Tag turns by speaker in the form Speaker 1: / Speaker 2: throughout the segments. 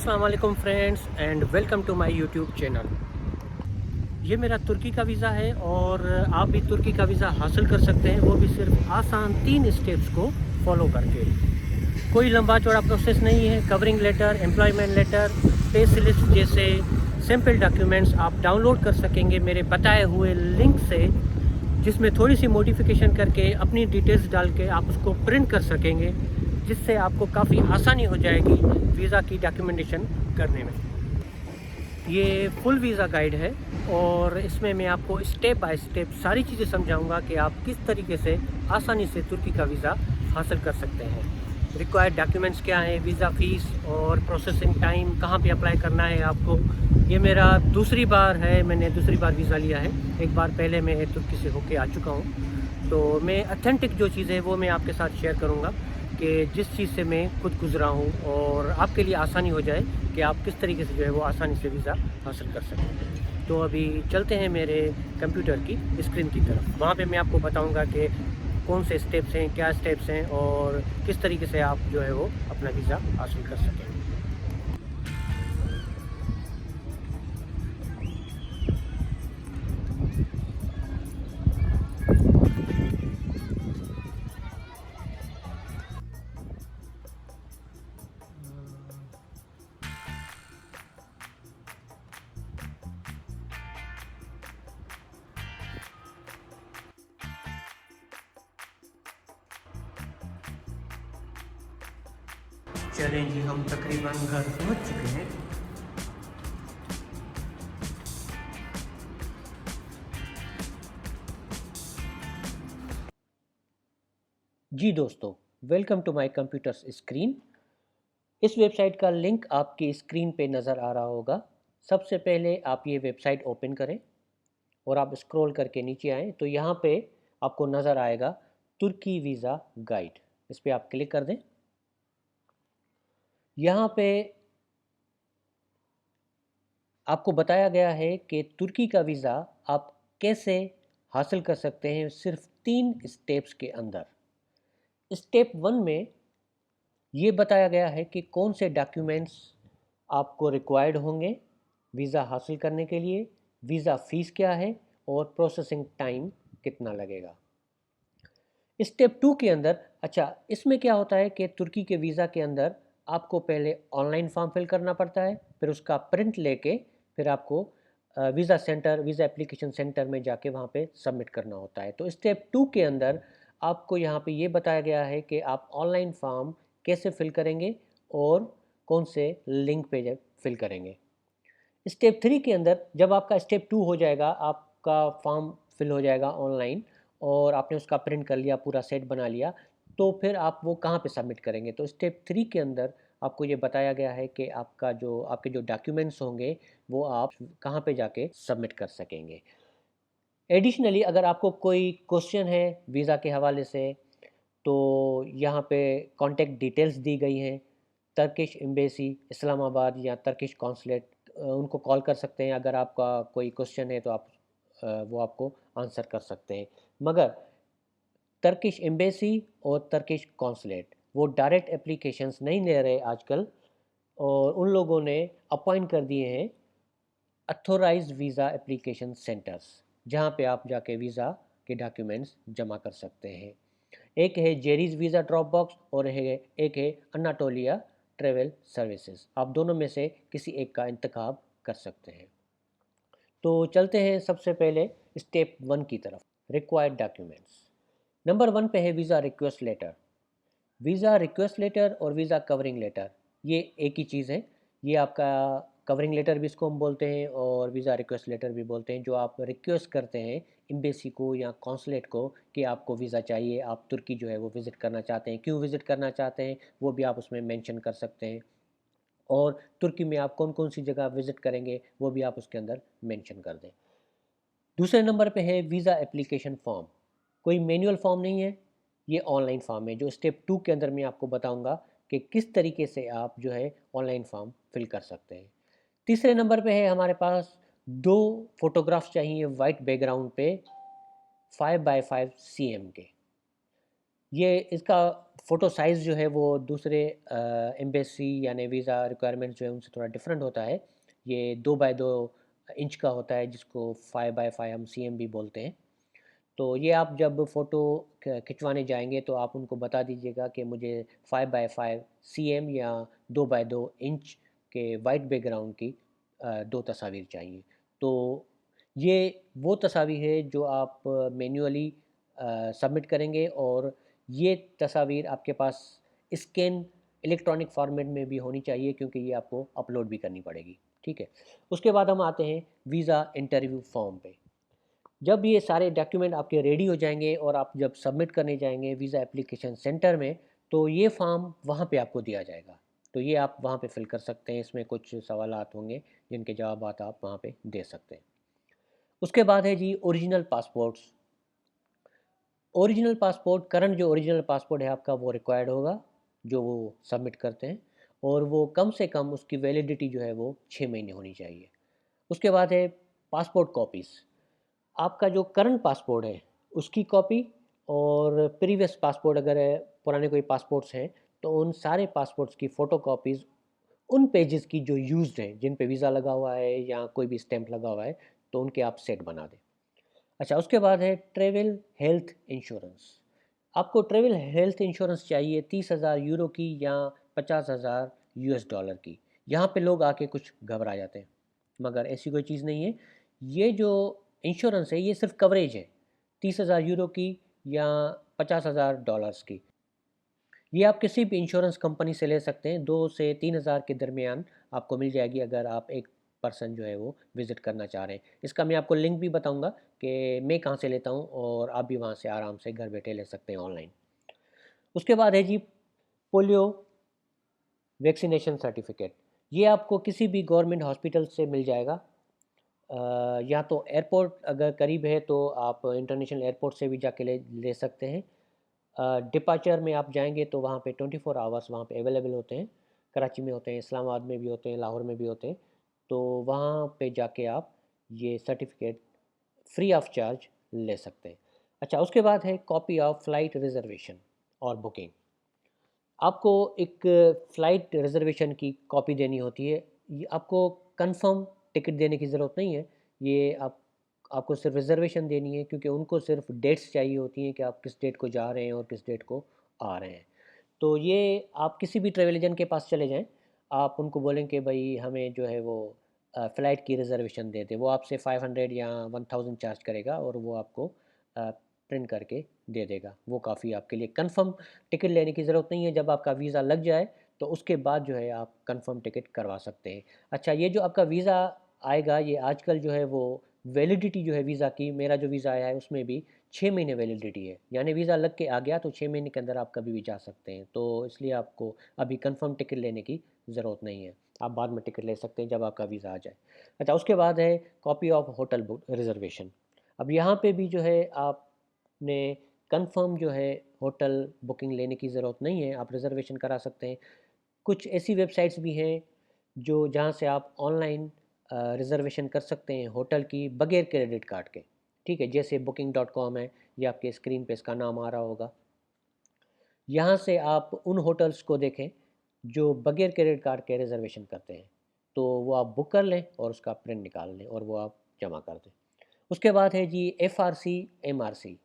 Speaker 1: अस्सलाम वालेकुम friends and welcome to my YouTube channel. ये मेरा तुर्की का वीज़ा है और आप भी तुर्की का वीज़ा हासिल कर सकते हैं, वो भी सिर्फ आसान 3 स्टेप्स को फॉलो करके। कोई लंबा चौड़ा प्रोसेस नहीं है। Covering letter, employment letter, pay slips जैसे सिंपल डॉक्यूमेंट्स आप डाउनलोड कर सकेंगे मेरे बताए हुए लिंक से, जिसमें थोड़ी सी मॉडिफिकेशन करके अपनी डिटेल्स डाल के आप उसको प्रिंट कर सकेंगे, जिससे आपको काफ़ी आसानी हो जाएगी वीज़ा की डॉक्यूमेंटेशन करने में। ये फुल वीज़ा गाइड है और इसमें मैं आपको स्टेप बाय स्टेप सारी चीज़ें समझाऊंगा कि आप किस तरीके से आसानी से तुर्की का वीज़ा हासिल कर सकते हैं। रिक्वायर्ड डॉक्यूमेंट्स क्या हैं, वीज़ा फ़ीस और प्रोसेसिंग टाइम, कहाँ पे अप्लाई करना है आपको। ये मेरा दूसरी बार है, मैंने दूसरी बार वीज़ा लिया है। एक बार पहले मैं तुर्की से होके आ चुका हूँ, तो मैं ऑथेंटिक जो चीज़ें हैं वो मैं आपके साथ शेयर करूँगा कि जिस चीज़ से मैं खुद गुज़रा हूँ और आपके लिए आसानी हो जाए कि आप किस तरीके से जो है वो आसानी से वीज़ा हासिल कर सकें। तो अभी चलते हैं मेरे कंप्यूटर की स्क्रीन की तरफ। वहाँ पे मैं आपको बताऊँगा कि कौन से स्टेप्स हैं, क्या स्टेप्स हैं और किस तरीके से आप जो है वो अपना वीज़ा हासिल कर सकें। चलें जी, हम तकरीबन घर पहुँच चुके हैं। जी दोस्तों, welcome to my computers screen. इस वेबसाइट का लिंक आपकी स्क्रीन पे नज़र आ रहा होगा। सबसे पहले आप ये वेबसाइट ओपन करें और आप स्क्रॉल करके नीचे आएँ तो यहाँ पे आपको नज़र आएगा तुर्की वीज़ा गाइड। इस पे आप क्लिक कर दें। यहाँ पे आपको बताया गया है कि तुर्की का वीज़ा आप कैसे हासिल कर सकते हैं सिर्फ 3 स्टेप्स के अंदर। स्टेप 1 में ये बताया गया है कि कौन से डॉक्यूमेंट्स आपको रिक्वायर्ड होंगे वीज़ा हासिल करने के लिए, वीज़ा फ़ीस क्या है और प्रोसेसिंग टाइम कितना लगेगा। स्टेप 2 के अंदर इसमें क्या होता है कि तुर्की के वीज़ा के अंदर आपको पहले ऑनलाइन फॉर्म फिल करना पड़ता है, फिर उसका प्रिंट लेके फिर आपको visa centre, visa application centre में जाके वहाँ पे सबमिट करना होता है। तो स्टेप 2 के अंदर आपको यहाँ पे ये बताया गया है कि आप ऑनलाइन फॉर्म कैसे फिल करेंगे और कौन से लिंक पे जब फिल करेंगे। स्टेप 3 के अंदर जब आपका स्टेप 2 हो जाएगा, आपका फॉर्म फिल हो जाएगा ऑनलाइन और आपने उसका प्रिंट कर लिया, पूरा सेट बना लिया, तो फिर आप वो कहाँ पे सबमिट करेंगे। तो स्टेप 3 के अंदर आपको ये बताया गया है कि आपके जो डॉक्यूमेंट्स होंगे वो आप कहाँ पे जाके सबमिट कर सकेंगे। एडिशनली अगर आपको कोई क्वेश्चन है वीज़ा के हवाले से, तो यहाँ पे कॉन्टैक्ट डिटेल्स दी गई हैं। टर्किश एम्बेसी इस्लामाबाद या टर्किश कॉन्सुलेट, उनको कॉल कर सकते हैं। अगर आपका कोई क्वेश्चन है तो वो आपको आंसर कर सकते हैं। मगर टर्किश एम्बेसी और टर्किश कॉन्सुलेट वो डायरेक्ट एप्लीकेशंस नहीं ले रहे आजकल, और उन लोगों ने अपॉइंट कर दिए हैं अथोराइज्ड वीज़ा एप्लीकेशन सेंटर्स, जहाँ पे आप जाके वीज़ा के डॉक्यूमेंट्स जमा कर सकते हैं। एक है जेरीज वीज़ा ड्रॉप बॉक्स और एक है अनाटोलिया ट्रेवल सर्विसेज। आप दोनों में से किसी एक का इंतखाब कर सकते हैं। तो चलते हैं सबसे पहले स्टेप 1 की तरफ। रिक्वायर्ड डॉक्यूमेंट्स नंबर 1 पे है visa request letter. Visa request letter और वीज़ा कवरिंग लेटर ये एक ही चीज़ है। ये आपका कवरिंग लेटर भी इसको हम बोलते हैं और वीज़ा रिक्वेस्ट लेटर भी बोलते हैं, जो आप रिक्वेस्ट करते हैं एम्बेसी को या कॉन्सुलेट को कि आपको वीज़ा चाहिए, आप तुर्की जो है वो विज़िट करना चाहते हैं, क्यों विज़िट करना चाहते हैं वो भी आप उसमें मेंशन कर सकते हैं, और तुर्की में आप कौन कौन सी जगह विज़िट करेंगे वो भी आप उसके अंदर मेंशन कर दें। दूसरे नंबर पे है वीज़ा एप्लीकेशन फॉर्म। कोई मैनुअल फॉर्म नहीं है, ये ऑनलाइन फॉर्म है, जो स्टेप 2 के अंदर मैं आपको बताऊंगा कि किस तरीके से आप जो है ऑनलाइन फॉर्म फिल कर सकते हैं। तीसरे नंबर पे है हमारे पास 2 फोटोग्राफ्स चाहिए वाइट बैकग्राउंड पे 5 बाय 5 cm के। ये इसका फ़ोटो साइज़ जो है वो दूसरे एम्बेसी यानी वीज़ा रिक्वायरमेंट जो है उनसे थोड़ा डिफरेंट होता है। ये 2 बाय 2 इंच का होता है, जिसको 5 बाय 5 हम सीएम भी बोलते हैं। तो ये आप जब फ़ोटो खिंचवाने जाएंगे तो आप उनको बता दीजिएगा कि मुझे 5 बाय 5 सीएम या 2 बाय 2 इंच के वाइट बैकग्राउंड की 2 तस्वीर चाहिए। तो ये वो तस्वीर है जो आप मैन्युअली सबमिट करेंगे, और ये तस्वीर आपके पास स्कैन इलेक्ट्रॉनिक फॉर्मेट में भी होनी चाहिए, क्योंकि ये आपको अपलोड भी करनी पड़ेगी। ठीक है। उसके बाद हम आते हैं वीज़ा इंटरव्यू फॉर्म पे। जब ये सारे डॉक्यूमेंट आपके रेडी हो जाएंगे और आप जब सबमिट करने जाएंगे वीज़ा एप्लीकेशन सेंटर में, तो ये फॉर्म वहाँ पे आपको दिया जाएगा। तो ये आप वहाँ पे फिल कर सकते हैं। इसमें कुछ सवालात होंगे जिनके जवाब आप वहाँ पे दे सकते हैं। उसके बाद है जी original passports. Original passport, current जो ओरिजिनल पासपोर्ट है आपका, वो रिक्वायर्ड होगा जो वो सबमिट करते हैं, और वो कम से कम उसकी वैलिडिटी जो है वो 6 महीने होनी चाहिए। उसके बाद है पासपोर्ट कॉपीज़। आपका जो करंट पासपोर्ट है उसकी कॉपी, और प्रीवियस पासपोर्ट अगर पुराने कोई पासपोर्ट्स हैं तो उन सारे पासपोर्ट्स की फ़ोटो कॉपीज़ उन पेजेस की जो यूज्ड हैं, जिन पे वीज़ा लगा हुआ है या कोई भी स्टैंप लगा हुआ है, तो उनके आप सेट बना दें। अच्छा, उसके बाद है ट्रैवल हेल्थ इंश्योरेंस। आपको ट्रैवल हेल्थ इंश्योरेंस चाहिए 30,000 यूरो की या 50,000 यूएस डॉलर की। यहाँ पे लोग आके कुछ घबरा जाते हैं, मगर ऐसी कोई चीज़ नहीं है। ये जो इंश्योरेंस है ये सिर्फ कवरेज है, 30,000 यूरो की या 50,000 डॉलर्स की। ये आप किसी भी इंश्योरेंस कंपनी से ले सकते हैं। 2 से 3 हज़ार के दरमियान आपको मिल जाएगी, अगर आप एक पर्सन जो है वो विज़िट करना चाह रहे हैं। इसका मैं आपको लिंक भी बताऊंगा कि मैं कहाँ से लेता हूँ, और आप भी वहाँ से आराम से घर बैठे ले सकते हैं ऑनलाइन। उसके बाद है जी पोलियो वैक्सीनेशन सर्टिफिकेट। ये आपको किसी भी गवर्नमेंट हॉस्पिटल से मिल जाएगा। या तो एयरपोर्ट अगर करीब है तो आप इंटरनेशनल एयरपोर्ट से भी जाके ले ले सकते हैं। डिपार्चर में आप जाएंगे तो वहाँ पे 24 आवर्स वहाँ पे अवेलेबल होते हैं। कराची में होते हैं, इस्लामाबाद में भी होते हैं, लाहौर में भी होते हैं। तो वहाँ पे जाके आप ये सर्टिफिकेट फ्री ऑफ चार्ज ले सकते हैं। अच्छा, उसके बाद है कॉपी ऑफ फ्लाइट रिजर्वेशन और बुकिंग। आपको एक फ़्लाइट रिज़र्वेशन की कॉपी देनी होती है। ये आपको कंफ़र्म टिकट देने की ज़रूरत नहीं है। ये आपको सिर्फ़ रिज़र्वेशन देनी है, क्योंकि उनको सिर्फ़ डेट्स चाहिए होती हैं कि आप किस डेट को जा रहे हैं और किस डेट को आ रहे हैं। तो ये आप किसी भी ट्रैवल एजेंट के पास चले जाएँ, आप उनको बोलें कि भई हमें जो है वो फ़्लाइट की रिज़र्वेशन दे दें। वो आपसे 500 या 1000 चार्ज करेगा, और वो आपको प्रिंट करके दे देगा। वो काफ़ी आपके लिए कंफ़र्म टिकट लेने की ज़रूरत नहीं है। जब आपका वीज़ा लग जाए तो उसके बाद जो है आप कंफ़र्म टिकट करवा सकते हैं। अच्छा, ये जो आपका वीज़ा आएगा, ये आजकल जो है वो वैलिडिटी जो है वीज़ा की, मेरा जो वीज़ा आया है उसमें भी 6 महीने वैलिडिटी है। यानी वीज़ा लग के आ गया तो 6 महीने के अंदर आप कभी भी जा सकते हैं। तो इसलिए आपको अभी कंफ़र्म टिकट लेने की ज़रूरत नहीं है। आप बाद में टिकट ले सकते हैं जब आपका वीज़ा आ जाए। अच्छा, उसके बाद है copy of hotel book reservation. अब यहाँ पे भी जो है आपने कंफ़र्म जो है होटल बुकिंग लेने की ज़रूरत नहीं है, आप रिज़र्वेशन करा सकते हैं। कुछ ऐसी वेबसाइट्स भी हैं जो जहाँ से आप ऑनलाइन रिज़र्वेशन कर सकते हैं होटल की बगैर क्रेडिट कार्ड के। ठीक है, जैसे booking.com है, ये आपके स्क्रीन पे इसका नाम आ रहा होगा। यहाँ से आप उन होटल्स को देखें जो बगैर क्रेडिट कार्ड के रिज़र्वेशन करते हैं। तो वो आप बुक कर लें और उसका प्रिंट निकाल लें और वो आप जमा कर दें। उसके बाद है जी FRC, MRC,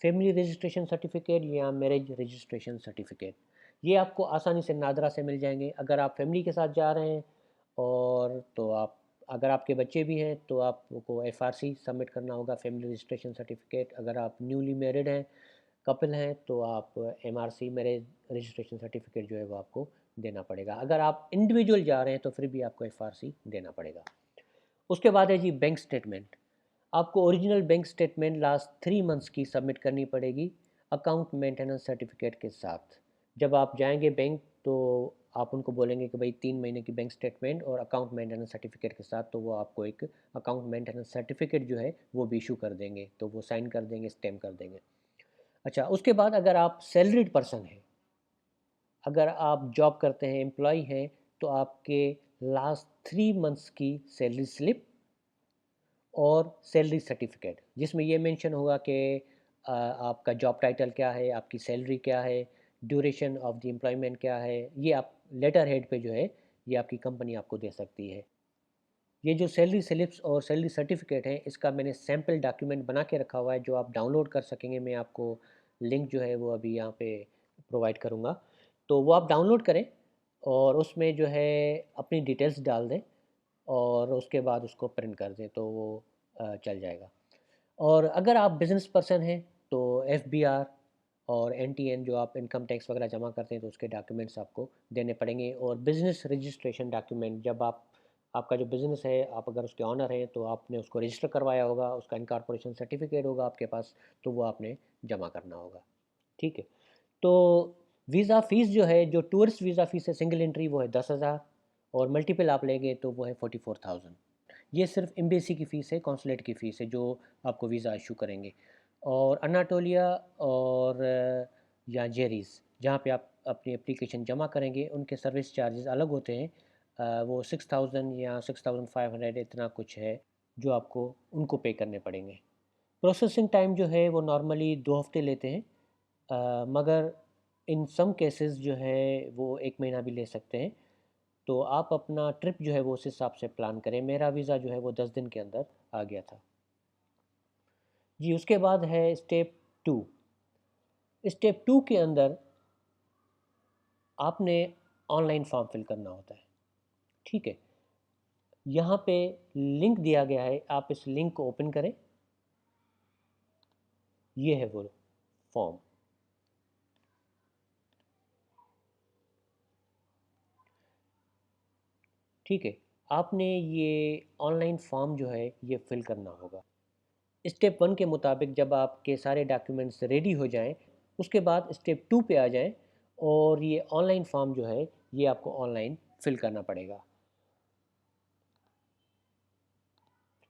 Speaker 1: family registration certificate या मैरिज रजिस्ट्रेशन सर्टिफिकेट। ये आपको आसानी से नादरा से मिल जाएंगे। अगर आप फैमिली के साथ जा रहे हैं, और तो आप, अगर आपके बच्चे भी हैं तो आपको एफआरसी सबमिट करना होगा, फैमिली रजिस्ट्रेशन सर्टिफिकेट। अगर आप न्यूली मैरिड हैं, कपल हैं, तो आप एमआरसी मैरिज रजिस्ट्रेशन सर्टिफिकेट जो है वो आपको देना पड़ेगा। अगर आप इंडिविजुअल जा रहे हैं तो फिर भी आपको एफआरसी देना पड़ेगा। उसके बाद है जी बैंक स्टेटमेंट। आपको original bank statement last 3 months की सबमिट करनी पड़ेगी अकाउंट मेंटेनेंस सर्टिफिकेट के साथ। जब आप जाएंगे बैंक तो आप उनको बोलेंगे कि भाई 3 महीने की बैंक स्टेटमेंट और अकाउंट मेंटेनेंस सर्टिफिकेट के साथ, तो वो आपको एक अकाउंट मेंटेनेंस सर्टिफिकेट जो है वो भी इशू कर देंगे, तो वो साइन कर देंगे, स्टैम्प कर देंगे। अच्छा, उसके बाद अगर आप सैलरीड पर्सन हैं, अगर आप जॉब करते हैं, एम्प्लॉय हैं, तो आपके लास्ट 3 मंथ्स की सैलरी स्लिप और सैलरी सर्टिफिकेट, जिसमें ये मेंशन होगा कि आपका जॉब टाइटल क्या है, आपकी सैलरी क्या है, ड्यूरेशन ऑफ द एम्प्लॉयमेंट क्या है, ये आप लेटर हेड पे जो है ये आपकी कंपनी आपको दे सकती है। ये जो सैलरी स्लिप्स और सैलरी सर्टिफिकेट है, इसका मैंने सैम्पल डॉक्यूमेंट बना के रखा हुआ है जो आप डाउनलोड कर सकेंगे। मैं आपको लिंक जो है वो अभी यहाँ पे प्रोवाइड करूँगा, तो वो आप डाउनलोड करें और उसमें जो है अपनी डिटेल्स डाल दें और उसके बाद उसको प्रिंट कर दें, तो वो चल जाएगा। और अगर आप बिज़नेस पर्सन हैं तो एफबीआर और एनटीएन जो आप इनकम टैक्स वगैरह जमा करते हैं तो उसके डॉक्यूमेंट्स आपको देने पड़ेंगे। और बिज़नेस रजिस्ट्रेशन डॉक्यूमेंट, जब आप आपका जो बिज़नेस है, आप अगर उसके ऑनर हैं तो आपने उसको रजिस्टर करवाया होगा, उसका इनकॉर्पोरेशन सर्टिफिकेट होगा आपके पास, तो वो आपने जमा करना होगा। ठीक है। तो वीज़ा फ़ीस जो है, जो टूरिस्ट वीज़ा फ़ीस है सिंगल एंट्री, वो है 10,000 और मल्टीपल आप लेंगे तो वो है 44,000। ये सिर्फ एम्बेसी की फ़ीस है, कॉन्सुलेट की फ़ीस है जो आपको वीज़ा इशू करेंगे। और अनाटोलिया और या जेरीज़ जहाँ पे आप अपनी एप्लीकेशन जमा करेंगे, उनके सर्विस चार्जेस अलग होते हैं। वो 6,000 या 6,500 इतना कुछ है जो आपको उनको पे करने पड़ेंगे। प्रोसेसिंग टाइम जो है वो नॉर्मली 2 हफ्ते लेते हैं, मगर इन सम केसेस जो है वो 1 महीना भी ले सकते हैं। तो आप अपना ट्रिप जो है वो उस हिसाब से प्लान करें। मेरा वीज़ा जो है वो 10 दिन के अंदर आ गया था। जी, उसके बाद है स्टेप 2। स्टेप 2 के अंदर आपने ऑनलाइन फॉर्म फिल करना होता है। ठीक है। यहाँ पे लिंक दिया गया है, आप इस लिंक को ओपन करें। ये है वो फॉर्म। ठीक है। आपने ये ऑनलाइन फॉर्म जो है ये फिल करना होगा। स्टेप 1 के मुताबिक जब आपके सारे डॉक्यूमेंट्स रेडी हो जाएं, उसके बाद स्टेप 2 पे आ जाएं और ये ऑनलाइन फॉर्म जो है ये आपको ऑनलाइन फिल करना पड़ेगा।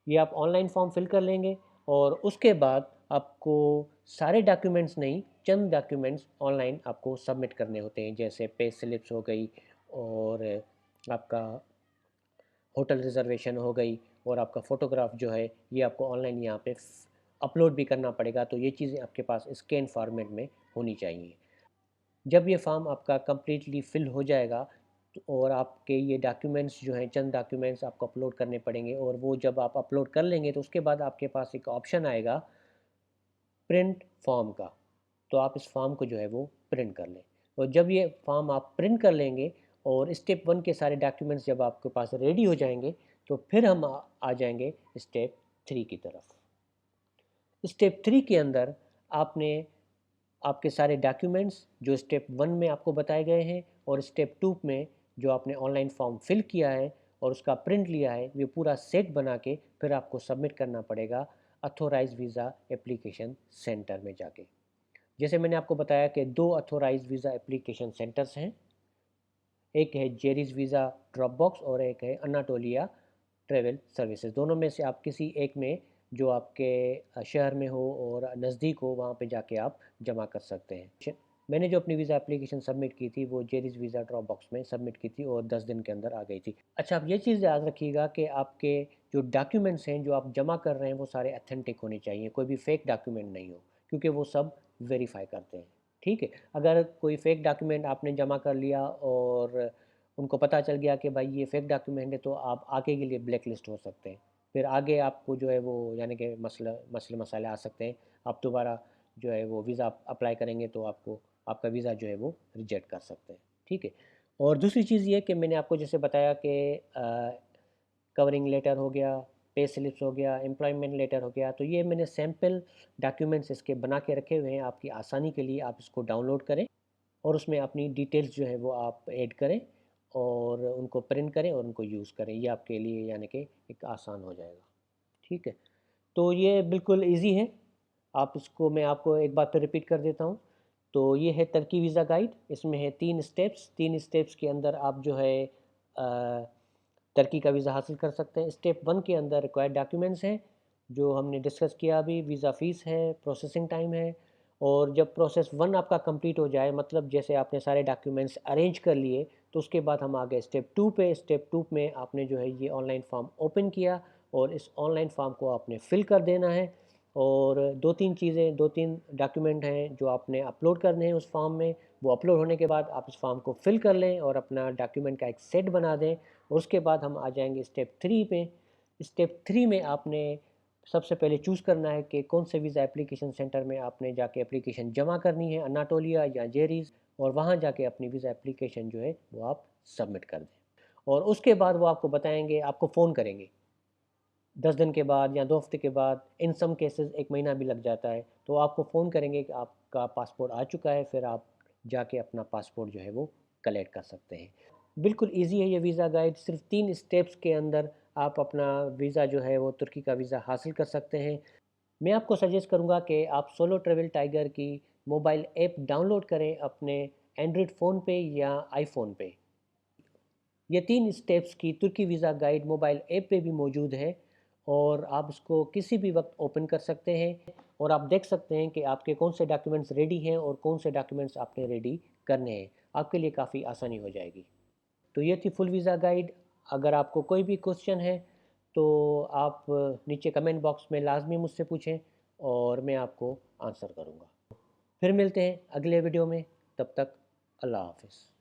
Speaker 1: ये आप ऑनलाइन फॉर्म फिल कर लेंगे और उसके बाद आपको सारे डॉक्यूमेंट्स नहीं, चंद डॉक्यूमेंट्स ऑनलाइन आपको सबमिट करने होते हैं, जैसे पे स्लिप्स हो गई और आपका होटल रिजर्वेशन हो गई और आपका फ़ोटोग्राफ जो है ये आपको ऑनलाइन यहाँ पे अपलोड भी करना पड़ेगा। तो ये चीज़ें आपके पास स्कैन फॉर्मेट में होनी चाहिए। जब ये फॉर्म आपका कंप्लीटली फिल हो जाएगा और आपके ये डॉक्यूमेंट्स जो हैं, चंद डॉक्यूमेंट्स आपको अपलोड करने पड़ेंगे और वो जब आप अपलोड कर लेंगे तो उसके बाद आपके पास एक ऑप्शन आएगा प्रिंट फॉर्म का। तो आप इस फॉर्म को जो है वो प्रिंट कर लें। और जब ये फॉर्म आप प्रिंट कर लेंगे और स्टेप 1 के सारे डॉक्यूमेंट्स जब आपके पास रेडी हो जाएंगे तो फिर हम आ जाएंगे स्टेप 3 की तरफ। स्टेप 3 के अंदर आपने आपके सारे डॉक्यूमेंट्स जो स्टेप 1 में आपको बताए गए हैं और स्टेप 2 में जो आपने ऑनलाइन फॉर्म फिल किया है और उसका प्रिंट लिया है, ये पूरा सेट बना के फिर आपको सबमिट करना पड़ेगा अथोराइज वीज़ा एप्लीकेशन सेंटर में जाके। जैसे मैंने आपको बताया कि 2 अथोराइज वीज़ा एप्लीकेशन सेंटर्स हैं, एक है जेरीज वीज़ा ड्रॉप बॉक्स और एक है अनाटोलिया ट्रैवल सर्विसेज। दोनों में से आप किसी एक में जो आपके शहर में हो और नज़दीक हो वहाँ पे जाके आप जमा कर सकते हैं। मैंने जो अपनी वीज़ा एप्लीकेशन सबमिट की थी वो जेरीज वीज़ा ड्रॉप बॉक्स में सबमिट की थी और 10 दिन के अंदर आ गई थी। अच्छा, आप ये चीज़ याद रखिएगा कि आपके जो डॉक्यूमेंट्स हैं जो आप जमा कर रहे हैं वो सारे अथेंटिक होने चाहिए, कोई भी फेक डॉक्यूमेंट नहीं हो, क्योंकि वो सब वेरीफाई करते हैं। ठीक है। अगर कोई फेक डॉक्यूमेंट आपने जमा कर लिया और उनको पता चल गया कि भाई ये फेक डॉक्यूमेंट है, तो आप आगे के लिए ब्लैक लिस्ट हो सकते हैं। फिर आगे आपको जो है वो यानी कि मसले मसाले आ सकते हैं। आप दोबारा जो है वो वीज़ा अप्लाई करेंगे तो आपको आपका वीज़ा जो है वो रिजेक्ट कर सकते हैं। ठीक है। और दूसरी चीज़ ये कि मैंने आपको जैसे बताया कि कवरिंग लेटर हो गया, पे स्लिप्स हो गया, एम्प्लॉयमेंट लेटर हो गया, तो ये मैंने सैम्पल डॉक्यूमेंट्स इसके बना के रखे हुए हैं आपकी आसानी के लिए। आप इसको डाउनलोड करें और उसमें अपनी डिटेल्स जो है वो आप ऐड करें और उनको प्रिंट करें और उनको यूज़ करें। ये आपके लिए यानी कि एक आसान हो जाएगा। ठीक है। तो ये बिल्कुल ईजी है। आप इसको मैं आपको एक बार फिर रिपीट कर देता हूँ। तो ये है टर्की वीज़ा गाइड। इसमें है 3 स्टेप्स। 3 स्टेप्स के अंदर आप जो है टर्की का वीज़ा हासिल कर सकते हैं। स्टेप 1 के अंदर रिक्वायर्ड डॉक्यूमेंट्स हैं जो हमने डिस्कस किया अभी, वीज़ा फ़ीस है, प्रोसेसिंग टाइम है। और जब प्रोसेस 1 आपका कंप्लीट हो जाए, मतलब जैसे आपने सारे डॉक्यूमेंट्स अरेंज कर लिए, तो उसके बाद हम आ गए स्टेप 2 पे। स्टेप 2 में आपने जो है ये ऑनलाइन फॉर्म ओपन किया और इस ऑनलाइन फॉर्म को आपने फिल कर देना है। और 2-3 चीज़ें, 2-3 डॉक्यूमेंट हैं जो आपने अपलोड करने हैं उस फॉर्म में। वो अपलोड होने के बाद आप उस फॉर्म को फिल कर लें और अपना डॉक्यूमेंट का एक सेट बना दें। और उसके बाद हम आ जाएंगे स्टेप 3 पे। स्टेप 3 में आपने सबसे पहले चूज़ करना है कि कौन से वीज़ा एप्लीकेशन सेंटर में आपने जाके एप्लीकेशन जमा करनी है, अनाटोलिया या जेरीज़, और वहाँ जाके अपनी वीज़ा एप्लीकेशन जो है वो आप सबमिट कर दें। और उसके बाद वो आपको बताएंगे, आपको फ़ोन करेंगे 10 दिन के बाद या 2 हफ्ते के बाद, इन सम केसेस 1 महीना भी लग जाता है। तो आपको फ़ोन करेंगे कि आपका पासपोर्ट आ चुका है, फिर आप जाके अपना पासपोर्ट जो है वो कलेक्ट कर सकते हैं। बिल्कुल ईज़ी है ये वीज़ा गाइड, सिर्फ 3 स्टेप्स के अंदर आप अपना वीज़ा जो है वो तुर्की का वीज़ा हासिल कर सकते हैं। मैं आपको सजेस्ट करूँगा कि आप सोलो ट्रैवल टाइगर की मोबाइल ऐप डाउनलोड करें अपने एंड्रॉयड फ़ोन पे या आईफ़ोन पे। ये 3 स्टेप्स की तुर्की वीज़ा गाइड मोबाइल ऐप पे भी मौजूद है और आप इसको किसी भी वक्त ओपन कर सकते हैं और आप देख सकते हैं कि आपके कौन से डॉक्यूमेंट्स रेडी हैं और कौन से डॉक्यूमेंट्स आपने रेडी करने हैं। आपके लिए काफ़ी आसानी हो जाएगी। तो ये थी फुल वीज़ा गाइड। अगर आपको कोई भी क्वेश्चन है तो आप नीचे कमेंट बॉक्स में लाजमी मुझसे पूछें और मैं आपको आंसर करूँगा। फिर मिलते हैं अगले वीडियो में, तब तक अल्लाह हाफ़िज़।